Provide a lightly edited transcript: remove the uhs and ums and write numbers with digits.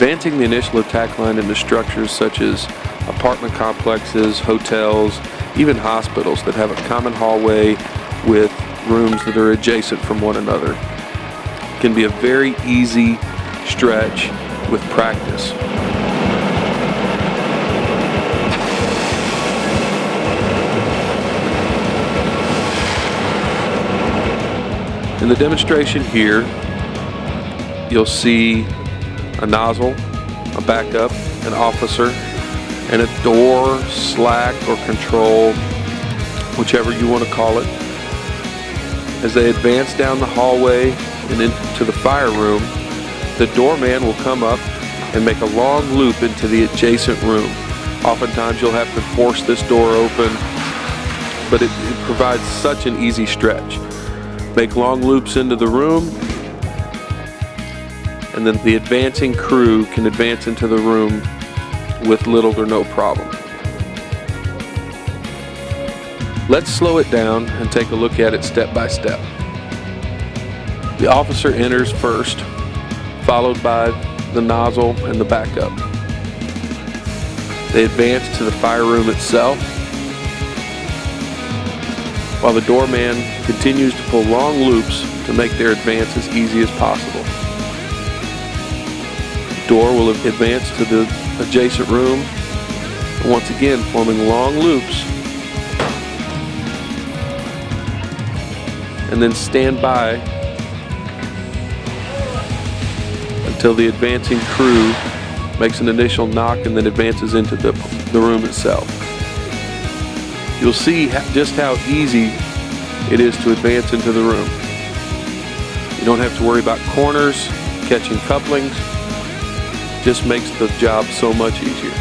Advancing the initial attack line into structures such as apartment complexes, hotels, even hospitals that have a common hallway with rooms that are adjacent from one another can be a very easy stretch with practice. In the demonstration here, you'll see a nozzle, a backup, an officer, and a door, slack, or control, whichever you want to call it. As they advance down the hallway and into the fire room, the doorman will come up and make a long loop into the adjacent room. Oftentimes you'll have to force this door open, but it provides such an easy stretch. Make long loops into the room, and then the advancing crew can advance into the room with little or no problem. Let's slow it down and take a look at it step by step. The officer enters first, followed by the nozzle and the backup. They advance to the fire room itself, while the doorman continues to pull long loops to make their advance as easy as possible. The door will advance to the adjacent room, and once again forming long loops, and then stand by until the advancing crew makes an initial knock and then advances into the room itself. You'll see just how easy it is to advance into the room. You don't have to worry about corners, catching couplings. Just makes the job so much easier.